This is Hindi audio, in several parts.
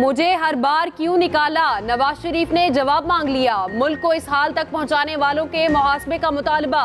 मुझे हर बार क्यों निकाला, नवाज शरीफ ने जवाब मांग लिया। मुल्क को इस हाल तक पहुंचाने वालों के मुहासबे का मुतालबा।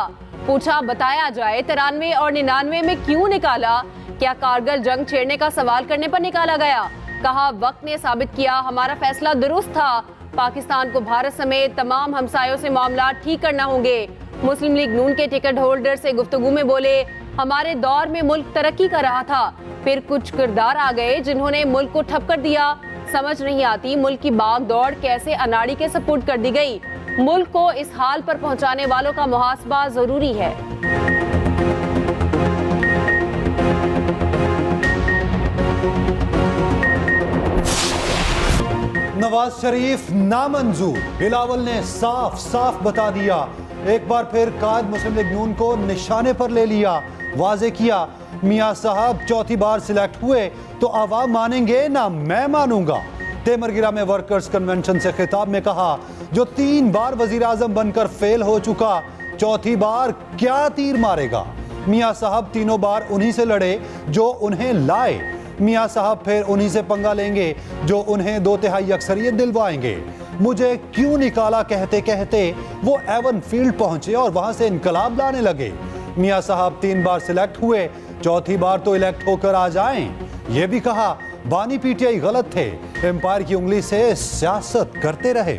पूछा बताया जाए 93 और 99 में क्यों निकाला, क्या कारगिल जंग छेड़ने का सवाल करने पर निकाला गया। कहा वक्त ने साबित किया हमारा फैसला दुरुस्त था। पाकिस्तान को भारत समेत तमाम हमसायों से मामला ठीक करना होंगे। मुस्लिम लीग नून के टिकट होल्डर से गुफ्तगू में बोले हमारे दौर में मुल्क तरक्की कर रहा था, फिर कुछ किरदार आ गए जिन्होंने मुल्क को ठप कर दिया। समझ नहीं आती मुल्क की भाग दौड़ कैसे अनाड़ी के सपुर्द कर दी गई। मुल्क को इस हाल पर पहुंचाने वालों का मुहासबा जरूरी है। नवाज शरीफ नामंजूर, बिलावल ने साफ साफ बता दिया। एक बार फिर कायद मुस्लिम लीग नून को निशाने पर ले लिया, वाजे किया मियां साहब चौथी बार सिलेक्ट हुए तो आवाम मानेंगे ना मैं मानूंगा। तेमरगिरा में वर्कर्स कन्वेंशन से खिताब में कहा जो 3 बार वजीर आजम बनकर फेल हो चुका, चौथी बार क्या तीर मारेगा। मियां साहब तीनों बार उन्हीं से लड़े जो उन्हें लाए, मियां साहब फिर उन्हीं से पंगा लेंगे जो उन्हें 2/3 अक्सरियत दिलवाएंगे। मुझे क्यों निकाला कहते कहते वो एवन फील्ड पहुंचे और वहां से इनकलाब लाने लगे। मियां साहब 3 बार सिलेक्ट हुए, चौथी बार तो इलेक्ट होकर आ जाएं। ये भी कहा बानी पीटीआई गलत थे, एम्पायर की उंगली से सियासत करते रहे।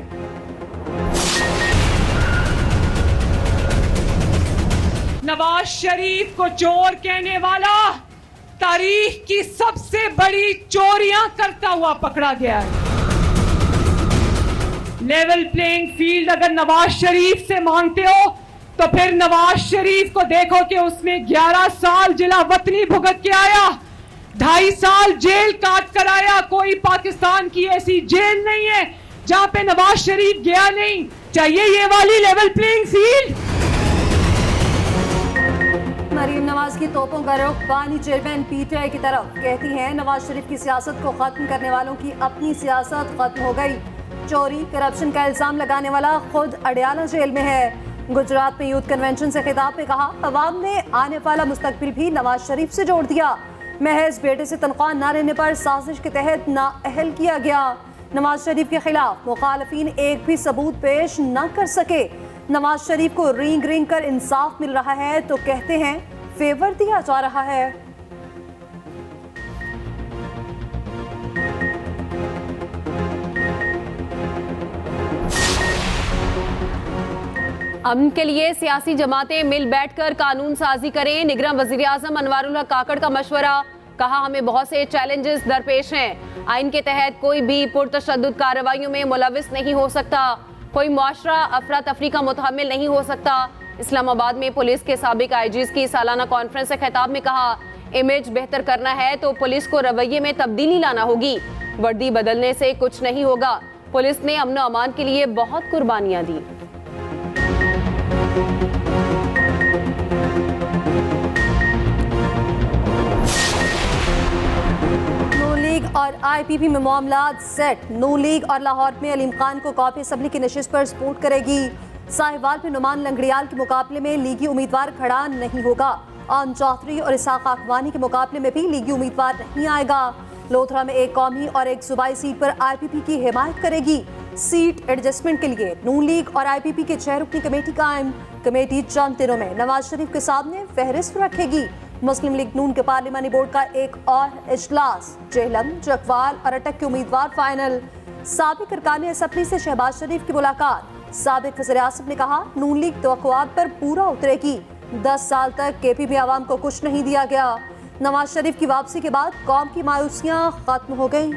नवाज शरीफ को चोर कहने वाला तारीख की सबसे बड़ी चोरियां करता हुआ पकड़ा गया है। लेवल प्लेइंग फील्ड अगर नवाज शरीफ से मांगते हो तो फिर नवाज शरीफ को देखो कि उसने 11 साल जिला वतनी भुगत के आया, 2.5 साल जेल काट कर आया। कोई पाकिस्तान की ऐसी जेल नहीं है जहां पे नवाज शरीफ गया नहीं। चाहिए ये वाली level playing field. Maryam Nawaz की तोपों का रुख बानी चेयरमैन पीटीआई की तरफ। कहती हैं नवाज शरीफ की सियासत को खत्म करने वालों की अपनी सियासत खत्म हो गई। चोरी करप्शन का इल्जाम लगाने वाला खुद अडयाला जेल में है। गुजरात में यूथ कन्वेंशन से खिताब में कहा अवाम ने आने वाला मुस्तकबिल भी नवाज शरीफ से जोड़ दिया। महज बेटे से तनख्वाह न रहने पर साजिश के तहत नाअहल किया गया। नवाज शरीफ के खिलाफ मुखालफीन एक भी सबूत पेश न कर सके। नवाज शरीफ को रींग रींग कर इंसाफ मिल रहा है तो कहते हैं फेवर दिया जा रहा है। अमन के लिए सियासी जमातें मिल बैठकर कानून साजी करें, निगरान वजीर आजम अनवारुल हक काकड़ का मशवरा। कहा हमें बहुत से चैलेंजेस दरपेश हैं, आइन के तहत कोई भी पुरतशद्दुद कार्रवाइयों में मुलविस नहीं हो सकता, कोई मुआशरा अफरा तफरी का मुतहम्मिल नहीं हो सकता। इस्लामाबाद में पुलिस के साबिक आईजीज की सालाना कॉन्फ्रेंस से खिताब में कहा इमेज बेहतर करना है तो पुलिस को रवैये में तब्दीली लाना होगी, वर्दी बदलने से कुछ नहीं होगा। पुलिस ने अमन अमान के लिए बहुत कुर्बानियां दी। नून लीग और आईपीपी में मामला सेट। नून लीग और लाहौर में अलीम खान को कौमी असम्बली की नशिस्त पर सपोर्ट करेगी। साहिवाल में नुमान लंगड़ियाल के मुकाबले में लीगी उम्मीदवार खड़ा नहीं होगा। आन चौधरी और इसाक अखवानी के मुकाबले में भी लीगी उम्मीदवार नहीं आएगा। लोथरा में एक कौमी और एक सूबाई सीट पर आईपीपी की हिमायत करेगी। सीट एडजस्टमेंट के लिए नून लीग और आईपीपी के 6 रुकनी कमेटी कायम। कमेटी चंद दिनों में नवाज शरीफ के सामने फहरिस्त रखेगी। मुस्लिम लीग नून के पार्लिमानी बोर्ड का एक और इजलास। जेहलम, चकवाल और अटक के उम्मीदवार फाइनल। साबिक अरकान असम्बली से शहबाज शरीफ की मुलाकात। साबिक वज़ीर आज़म ने कहा नून लीग तवक्कुआत पर पूरा उतरेगी। 10 साल तक केपीपी आवाम को कुछ नहीं दिया गया। नवाज शरीफ की वापसी के बाद कौम की मायूसियां खत्म हो गई।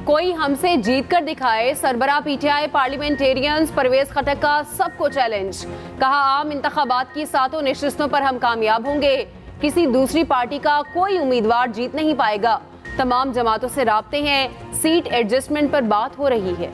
कोई हमसे जीत कर दिखाए, सरबराह पीटीआई पार्लियामेंटेरियंस परवेज खटक का सबको चैलेंज। कहा आम इंतखाबात की 7 नशिस्तों पर हम कामयाब होंगे, किसी दूसरी पार्टी का कोई उम्मीदवार जीत नहीं पाएगा। तमाम जमातों से राब्ते हैं, सीट एडजस्टमेंट पर बात हो रही है।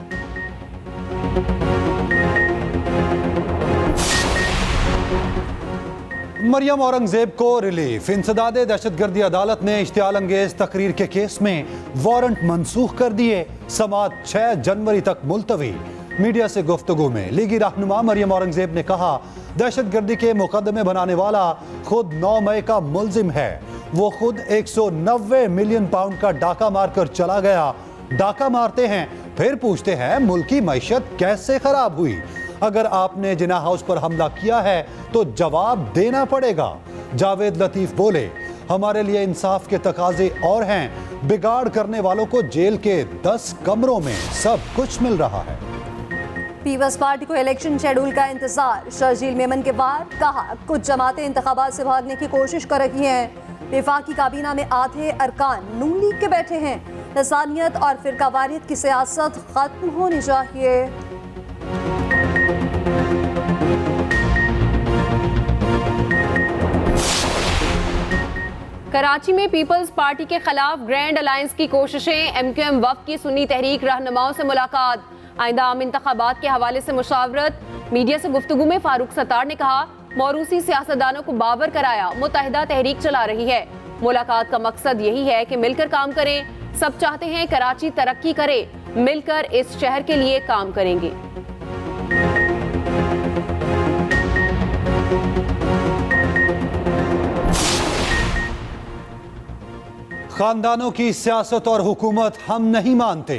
मरियम औरंगजेब को रिलीफ। इंसदादे दहशतगर्दी अदालत ने इश्तियाल अंगेज तकरीर के केस में वारंट मंसूख कर दिए। समाअत 6 जनवरी तक मुलतवी। मीडिया से गुफ्तगू में लीगी रहनुमा मरियम औरंगजेब ने कहा, दहशतगर्दी के मुकदमे बनाने वाला खुद 9 मई का मुल्जिम है। वो खुद 190 मिलियन पाउंड का डाका मारकर चला गया। डाका मारते हैं, फिर पूछते हैं मुल्क की मईशत कैसे खराब हुई। अगर आपने जिना हाउस पर हमला किया है तो जवाब देना पड़ेगा। जावेद लतीफ बोले, हमारे लिए इंसाफ के तकाजे और हैं। बिगाड़ करने वालों को जेल के 10 कमरों में सब कुछ मिल रहा है। पीपल्स पार्टी को इलेक्शन शेड्यूल का इंतजार। शर्जील मेमन के बाद कहा, कुछ जमातें इंतखाबात से भागने की कोशिश कर रही हैं। विफाकी काबीना में आधे अरकान नून लीग के बैठे हैं। इंसानियत और फिरकावारियत की सियासत खत्म होनी चाहिए। कराची में पीपल्स पार्टी के खिलाफ ग्रैंड अलायंस की कोशिशें। एमक्यूएम वफ्द की सुन्नी तहरीक रहनुमाओं से मुलाकात। आइंदा आम इंतखाबात के हवाले से मुशावरत। मीडिया से गुफ्तगू में फारूक सत्तार ने कहा, मौरूसी सियासतदानों को बावर कराया, मुत्तहिदा तहरीक चला रही है। मुलाकात का मकसद यही है कि मिलकर काम करें। सब चाहते हैं कराची तरक्की करे, मिलकर इस शहर के लिए काम करेंगे। खानदानों की सियासत और हुकूमत हम नहीं मानते।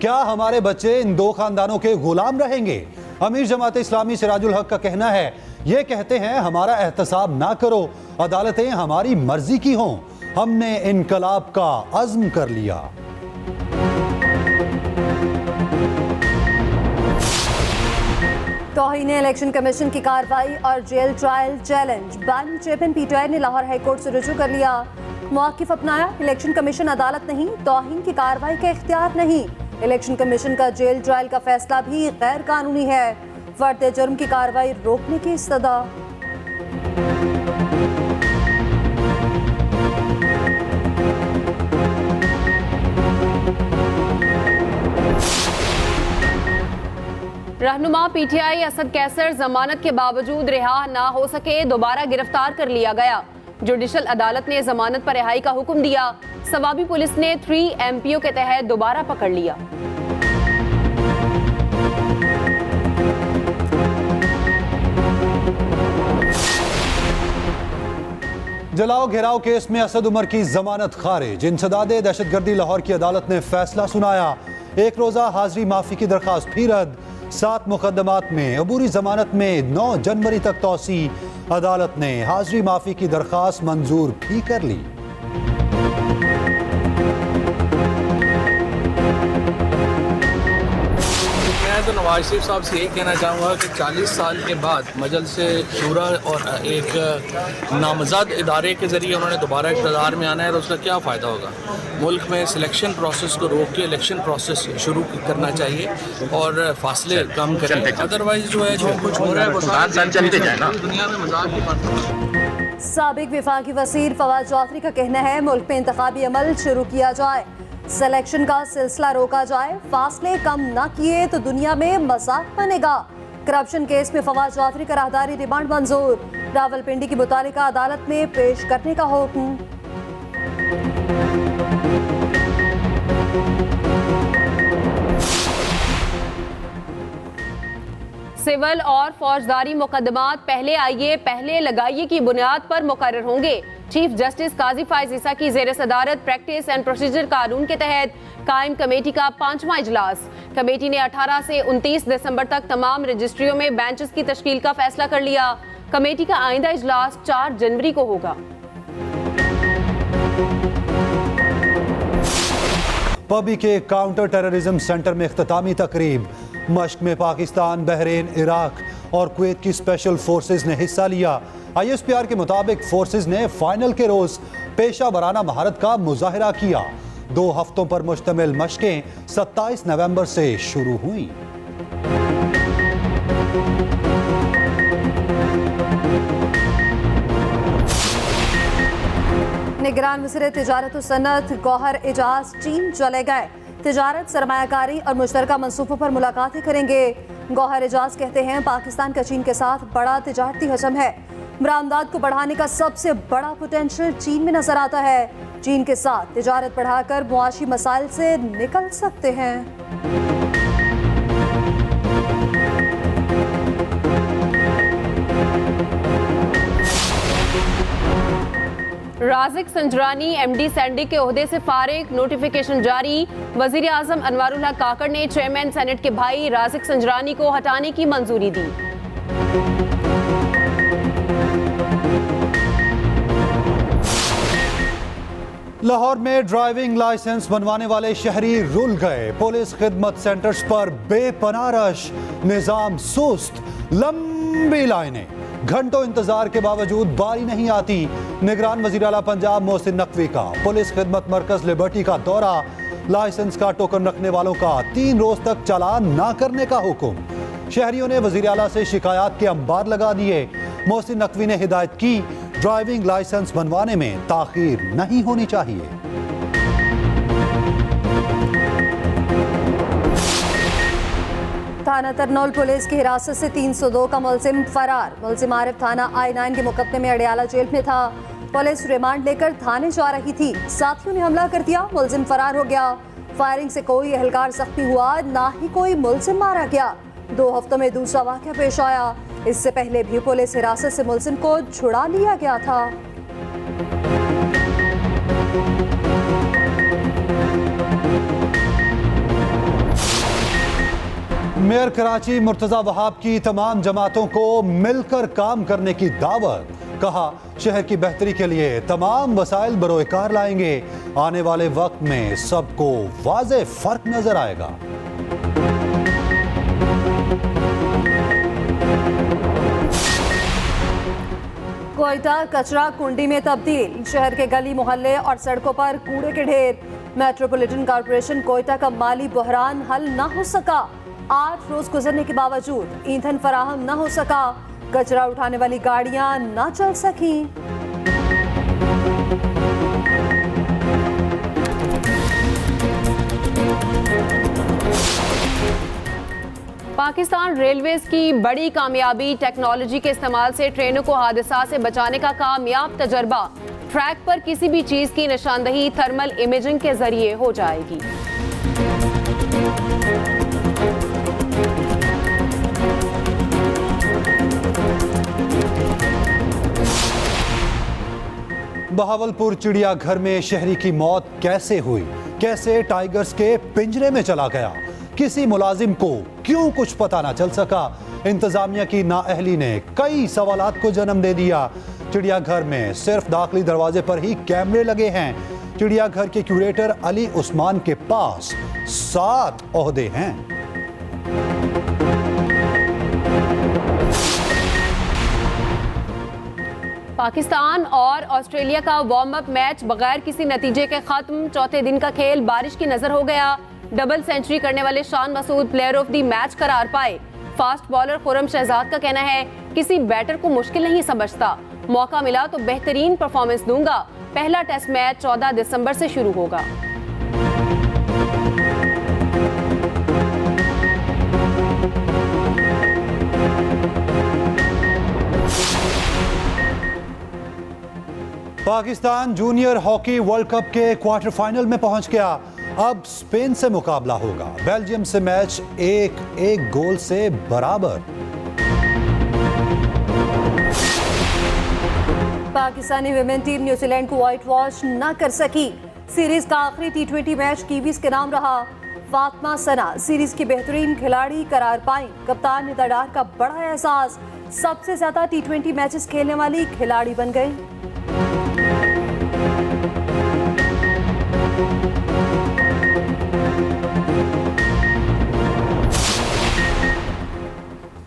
क्या हमारे बच्चे इन 2 खानदानों के गुलाम रहेंगे? अमीर जमात इस्लामी सिराजुल हक का कहना है, ये कहते हैं हमारा एहतसाब ना करो, अदालतें हमारी मर्जी की हों। हमने इनकलाब का अज़्म कर लिया। तौहीन इलेक्शन कमीशन की कार्रवाई और जेल ट्रायल चैलेंज। बानी चेयरमैन पीटीआई ने लाहौर हाईकोर्ट से रुजू कर लिया। मौक़िफ़ अपनाया, इलेक्शन कमीशन अदालत नहीं, तौहीन की कार्रवाई का इख्तियार नहीं। इलेक्शन कमीशन का जेल ट्रायल का फैसला भी गैर कानूनी है। फर्द जुर्म की कार्रवाई रोकने की इस्तदा। रहनुमा पीटीआई असद कैसर जमानत के बावजूद रिहा ना हो सके, दोबारा गिरफ्तार कर लिया गया। जुडिशल अदालत ने जमानत पर रिहाई का हुक्म दिया। सवाबी पुलिस ने 3 MPO के तहत दोबारा पकड़ लिया। जलाओ घेराव केस में असद उमर की जमानत खारिज। इंसदादे दहशतगर्दी लाहौर की अदालत ने फैसला सुनाया। 1 रोजा हाजिरी माफी की दरखास्त भी रद्द। 7 मुकदमात में अबूरी जमानत में 9 जनवरी तक तौसी। अदालत ने हाजिरी माफी की दरखास्त मंजूर भी कर ली। मैं तो नवाज शरीफ साहब से यही कहना चाहूँगा कि 40 साल के बाद मजलिस शूरा और एक नामज़द इदारे के ज़रिए उन्होंने दोबारा इक़्तिदार में आना है, तो उसका क्या फ़ायदा होगा। मुल्क में सिलेक्शन प्रोसेस को रोक के इलेक्शन प्रोसेस शुरू करना चाहिए और फासले कम करें। अदरवाइज जो है जो कुछ हो रहा है वो दुनिया में मजाक की बात। साबिक विफाकी वज़ीर फवाद चौधरी का कहना है, मुल्क में इंतखाबी अमल शुरू किया जाए, सिलेक्शन का सिलसिला रोका जाए। फासले कम न किए तो दुनिया में मजाक बनेगा। करप्शन केस में फवाद चौधरी का राहदारी रिमांड मंजूर। रावलपिंडी की मुतालिका अदालत में पेश करने का हुक्म। सिविल और फौजदारी मुकदमात पहले आइए पहले लगाइए की बुनियाद पर मुकर्रर होंगे। चीफ जस्टिस काजी फायज ईसा की ज़ेर सदारत प्रैक्टिस एंड प्रोसीजर कानून के तहत कायम कमेटी का 5वां इजलास। कमेटी ने 18 से 29 दिसंबर तक तमाम रजिस्ट्रियों में बेंचेस की तश्कील का फैसला कर लिया। कमेटी का आइंदा इजलास 4 जनवरी को होगा। पबी के काउंटर टेररिज्म सेंटर में इख्तितामी तकरीब। मश्क में पाकिस्तान, बहरीन, इराक और कुवैत की स्पेशल फोर्सेज ने हिस्सा लिया। ISPR के मुताबिक फोर्सेज ने फाइनल के रोज पेशा वराना महारत का मुजाहिरा किया। 2 हफ्तों पर मुश्तमिल मशकें 27 नवंबर से शुरू हुई। निगरान वज़ीर तिजारत और सनअत गौहर एजाज चीन चले गए। तिजारत, सरमायाकारी और मुश्तरका मंसूबों पर मुलाकातें करेंगे। गौहर एजाज कहते हैं, पाकिस्तान का चीन के साथ बड़ा तिजारती हजम है। बरामदात को बढ़ाने का सबसे बड़ा पोटेंशियल चीन में नजर आता है। चीन के साथ तिजारत बढ़ाकर मुआशी मसाइल से निकल सकते हैं। राजिक संजरानी एमडी सैंडी के ओहदे से फारिग, नोटिफिकेशन जारी। वजीर आजम अनवारुल हक काकड़ ने चेयरमैन सेनेट के भाई राजिक संजरानी को हटाने की मंजूरी दी। लाहौर में ड्राइविंग लाइसेंस बनवाने वाले शहरी रुल गए। पुलिस खिदमत सेंटर्स पर बेपनाह रश, निजाम सुस्त, लंबी लाइनें, घंटों इंतजार के बावजूद बारी नहीं आती। निगरान वजीर आला पंजाब मोहसिन नकवी का पुलिस खिदमत मरकज लिबर्टी का दौरा, लाइसेंस का टोकन रखने वालों का 3 रोज तक चालान ना करने का हुक्म। शहरियों ने वजीर आला से शिकायत के अंबार लगा दिए। मोहसिन नकवी ने हिदायत की, ड्राइविंग लाइसेंस बनवाने में ताखीर नहीं होनी चाहिए। थाना तरनौल पुलिस की हिरासत से 302 का मुलजिम फरार। मुलजिम आरिफ थाना I9 के मुकदमे में अडियाला जेल में था। पुलिस रिमांड लेकर थाने जा रही थी, साथियों ने हमला कर दिया, मुलजिम फरार हो गया। फायरिंग से कोई एहलकार जख्मी हुआ, ना ही कोई मुलजिम मारा गया। 2 हफ्तों में दूसरा वाक़या पेश आया। इससे पहले भी पुलिस हिरासत से मुलजिम को छुड़ा लिया गया था। मेयर कराची मुर्तजा वहाब की तमाम जमातों को मिलकर काम करने की दावत। कहा, शहर की बेहतरी के लिए तमाम वसाइल बरोएकार लाएंगे। आने वाले वक्त में सबको वाज़े फर्क नजर आएगा। कोयटा कचरा कुंडी में तब्दील। शहर के गली मोहल्ले और सड़कों पर कूड़े के ढेर। मेट्रोपॉलिटन कॉरपोरेशन कोयटा का माली बहरान हल न हो सका। 8 रोज गुजरने के बावजूद ईंधन फराहम न हो सका। कचरा उठाने वाली गाड़ियां न चल सकी। पाकिस्तान रेलवेज की बड़ी कामयाबी, टेक्नोलॉजी के इस्तेमाल से ट्रेनों को हादसा से बचाने का कामयाब तजर्बा। ट्रैक पर किसी भी चीज की निशानदही थर्मल इमेजिंग के जरिए हो जाएगी। बहावलपुर चिड़ियाघर में शहरी की मौत कैसे हुई? कैसे टाइगर्स के पिंजरे में चला गया? किसी मुलाजिम को क्यों कुछ पता ना चल सका? इंतजामिया की नाअहली ने कई सवालात को जन्म दे दिया। चिड़ियाघर में सिर्फ दाखिली दरवाजे पर ही कैमरे लगे हैं। चिड़ियाघर के क्यूरेटर अली उस्मान के पास 7 ओहदे हैं। पाकिस्तान और ऑस्ट्रेलिया का वार्म अप मैच बगैर किसी नतीजे के खत्म। चौथे दिन का खेल बारिश की नजर हो गया। डबल सेंचुरी करने वाले Shan Masood player of the match करार पाए। फास्ट बॉलर खुरम शहजाद का कहना है, किसी बैटर को मुश्किल नहीं समझता, मौका मिला तो बेहतरीन परफॉर्मेंस दूंगा। पहला टेस्ट मैच 14 दिसंबर से शुरू होगा। Pakistan junior hockey world cup के क्वार्टर फाइनल में पहुंच गया। अब स्पेन से मुकाबला होगा। बेल्जियम से मैच 1-1 गोल से बराबर। पाकिस्तानी विमेन टीम न्यूजीलैंड को व्हाइट वॉश न कर सकी। सीरीज का आखिरी T20 मैच कीवीज के नाम रहा। फातिमा सना सीरीज की बेहतरीन खिलाड़ी करार पाई। कप्तान निदा डार का बड़ा एहसास, सबसे ज्यादा T20 मैचेस खेलने वाली खिलाड़ी बन गई।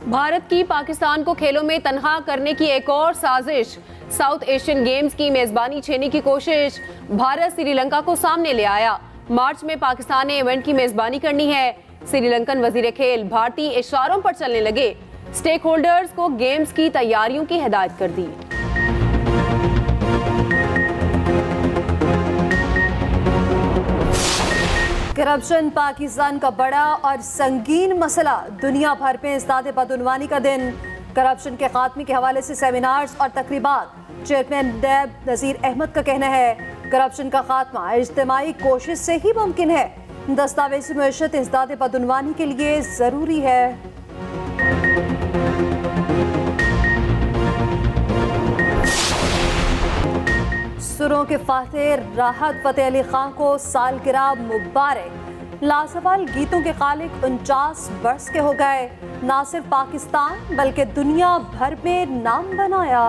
भारत की पाकिस्तान को खेलों में तनहा करने की एक और साजिश। साउथ एशियन गेम्स की मेजबानी छीनने की कोशिश। भारत श्रीलंका को सामने ले आया। मार्च में पाकिस्तान ने इवेंट की मेजबानी करनी है। श्रीलंकन वजीर खेल भारतीय इशारों पर चलने लगे। स्टेक होल्डर्स को गेम्स की तैयारियों की हिदायत कर दी। करप्शन पाकिस्तान का बड़ा और संगीन मसला। दुनिया भर में इस्ताद बदउनवानी का दिन। करप्शन के खात्मे के हवाले से सेमिनार्स और तकरीबात। चेयरमैन नैब नज़ीर अहमद का कहना है, करप्शन का खात्मा इज्तिमाई कोशिश से ही मुमकिन है। दस्तावेजी मईशत इस्ताद बदउनवानी के लिए ज़रूरी है। फिक्रों के फातेह राहत फतेह अली खान को सालगिरह मुबारक। लासवाल गीतों के खालिक 49 वर्ष के हो गए। ना सिर्फ पाकिस्तान बल्कि दुनिया भर में नाम बनाया।